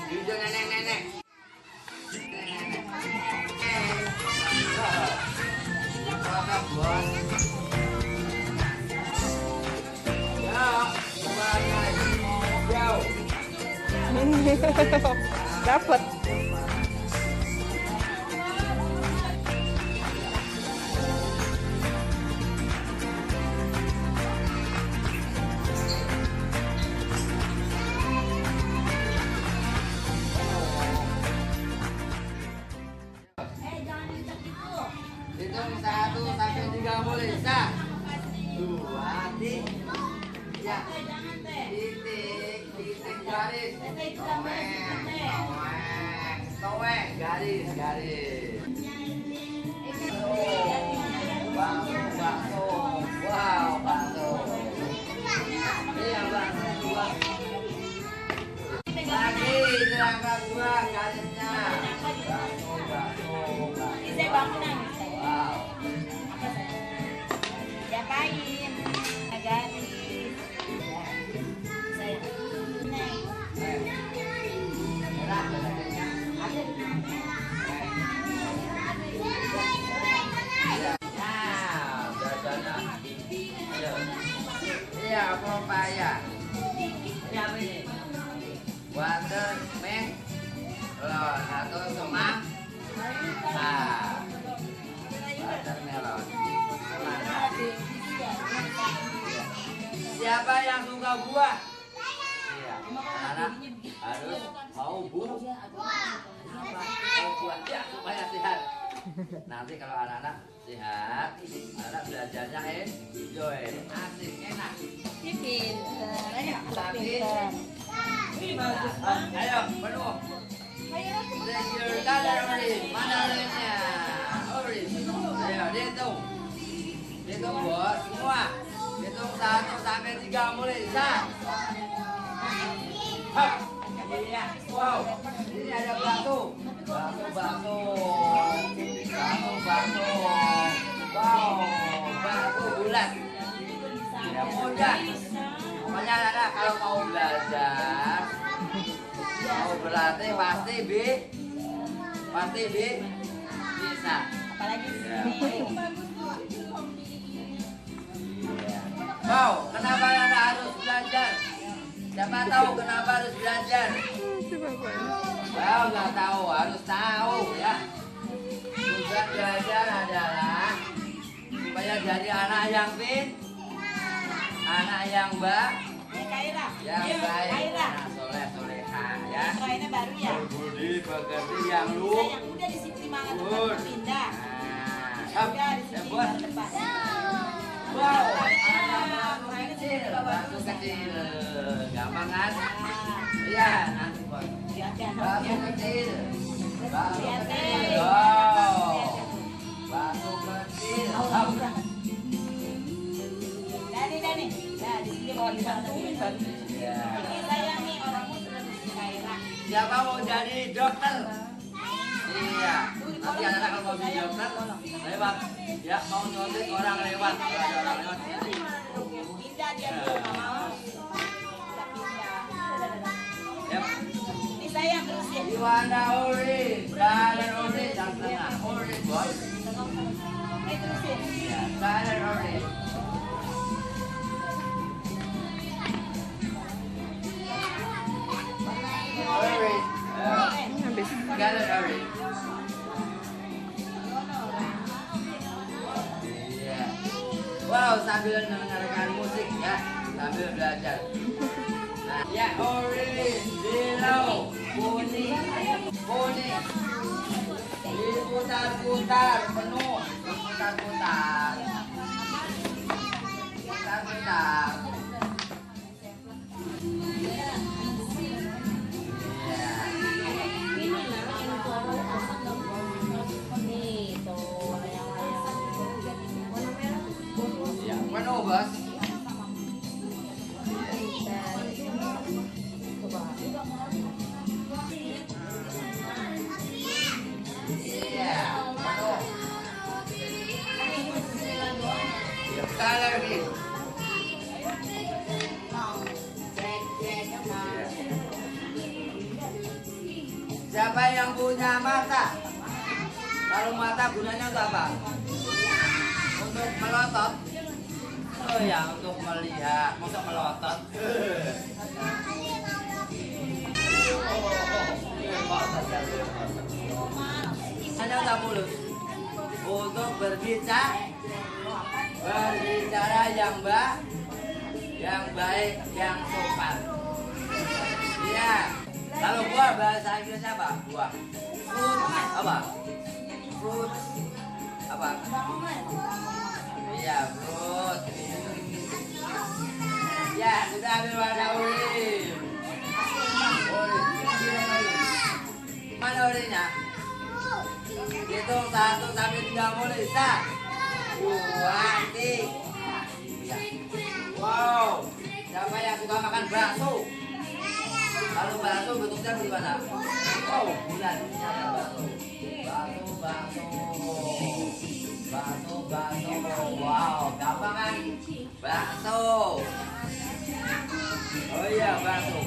Hijau nenek-nenek. Dapat. Hitung 1 sampai 3 boleh. 1, 2, 3. Titik garis. Toek garis. Bakso. Wow, bakso. Iya, bakso. Lagi angkat 2 garisnya. Bakso. Saya bangunan. Wow. Diapain? Garis. Saya naik. Merah garisnya. Ada. Nah, jajannya. Ayo. Iya, pepaya. Ini apa ini? Watermelon. Atau semang. Nah, watermelon. Siapa yang suka buah? Iya. Anak harus mau buah. Mau buah ya supaya sehat. Nanti kalau anak-anak sehat, anak belajarnya enjoy, asik, enak. Ini pinter. Tapi, ayo penuh. Your color orange. Mana orange-nya? Orange. Ayo dihitung. Dihitung bos semua. Hitung 1 sampai 3 mulai. 1. Hop. Iya. Wow. Ini ada batu. Batu. Wow. Batu bulat. Ya mudah. Pokoknya anak kalau mau belajar, mau berlatih pasti bisa. Apalagi Ya. Wow, kenapa anak harus belajar? Siapa tahu kenapa harus belajar? Wow, nggak tahu, harus tahu ya. Tujuan belajar adalah supaya jadi anak yang anak yang Kaira. yang baik, Kaira. nah, soleh-solehah ya. Ini baru ya. Berbudi pekerti yang Saya yang udah di sini malah tetap pindah. Nah, Udah di sini buat. baru depan. Wow, ada batu kecil, gampang kan? Iya, nanti buat. Batu kecil, wow, batu kecil. Dani. Nah, di sini mau dibantuin. Ya. Ini saya nih orangnya sudah di sini Kaira. Siapa mau jadi dokter? Iya. Nanti anak-anak kalau mau jadi dokter, lewat. Ya, mau nyontek orang lewat. Kalau ada orang lewat. Pindah dia dulu nggak mau. Udah pindah. Yap. Ini saya yang terusin. Iwana orange, color orange, yang tengah orange bos. Ini terusin. Ya, color orange. Orange. Habis. Color orange. Iya. Wow, sambil mendengarkan musik ya, sambil belajar. Nah, ya orange, yellow, kuning. Diputar-putar penuh, diputar-putar. Putar-putar. Mau bos? Iya. Ya, sekali lagi. Siapa yang punya mata? Kalau mata gunanya untuk apa? Untuk melotot. Oh ya, untuk melihat, untuk melotot. Hanya untuk mulut. Untuk berbicara yang baik, yang sopan. Iya. Kalau buah bahasa Inggrisnya apa? Buah. Fruit apa? Fruit apa? Iya, fruit. Ya, sudah ambil warna oranye. Mana oranye? Hitung 1 sampai 3 mulai. 1, 2, 3. Wow. Siapa yang suka makan bakso? Kalau bakso bentuknya bagaimana? Oh, bulan. Bakso. Wow, gampang kan? Bakso. Oh iya, bakso.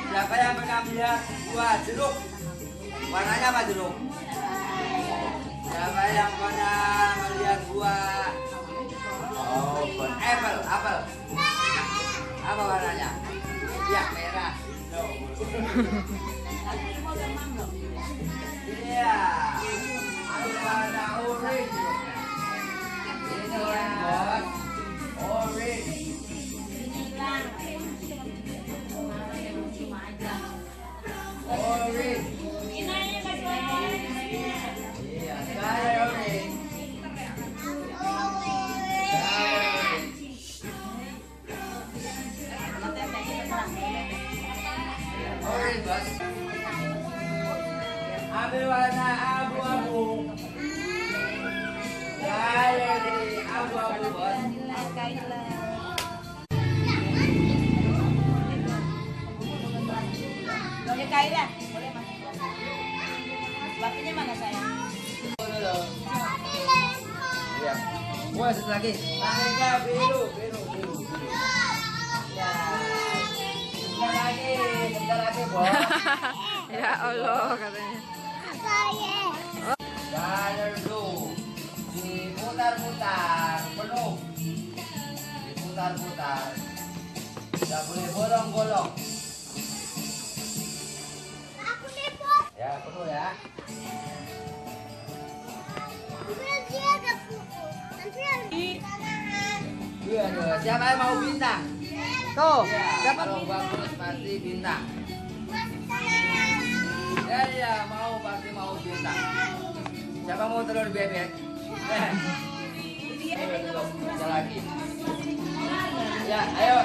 Siapa yang pernah melihat buah jeruk? Warnanya apa jeruk? Siapa yang pernah melihat buah? Oh, apel. Apa warnanya? Ya, merah. Iya. Ada warna orange. Ini orange, bos. Orange. Orange. Iya, saya orange. Orange, bos. Ambil warna abu-abu. Saya di abu-abu, bos. Boleh Kaila? Boleh Mas. Bapinya mana sayang? Iya. Wah, satu lagi. Langitnya biru. Ya. Bentar lagi, bos. Ya Allah katanya. Jalan dulu. Diputar-putar penuh. Diputar-putar. Tidak boleh bolong-bolong. Ya, penuh ya. Iya, siapa yang mau bintang? Tuh, Ya, dapat kalau bagus pasti bintang. Ya, pasti mau bintang. Siapa mau telur bebek? Bisa lagi. Ya, ayo.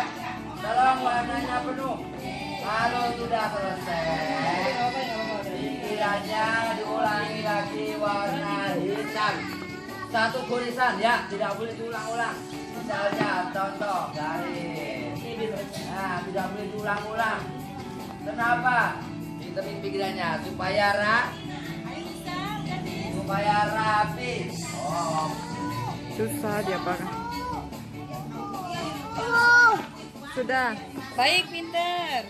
Tolong warnanya penuh. Kalau sudah selesai, pikirannya diulangi lagi warna hitam. Satu gorisan ya, tidak boleh diulang-ulang. Misalnya contoh garis. Nah, tidak boleh diulang-ulang. Kenapa? Hitamin pikirannya supaya rapi. Oh. susah dia pak. Sudah. Baik, pinter.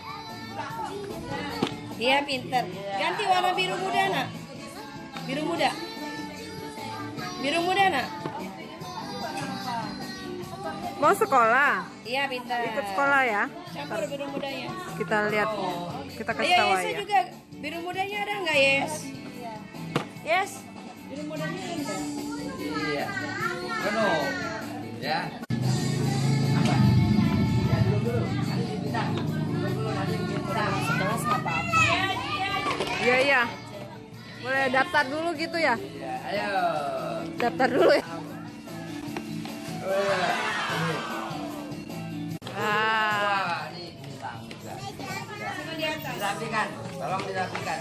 Iya, pinter. Ganti warna biru muda, nak. Biru muda, nak. Mau sekolah? Iya, pinter. Ikut sekolah ya. Campur biru mudanya. Kita lihat, kita kasih Ayo, tahu Yesnya ya. juga. Biru mudanya ada nggak, Yes? Yes. Biru mudanya ada nggak? Iya. Penuh. Ya. Apa? Ya, dulu. Nanti dibintang. Dulu nanti dibintang. Sekelas nggak apa-apa. Iya iya. Boleh daftar dulu gitu ya? Iya, ayo. Daftar dulu ya. Oh, iya. Ah. Wah, ini bintang juga. Dirapikan. Tolong dirapikan.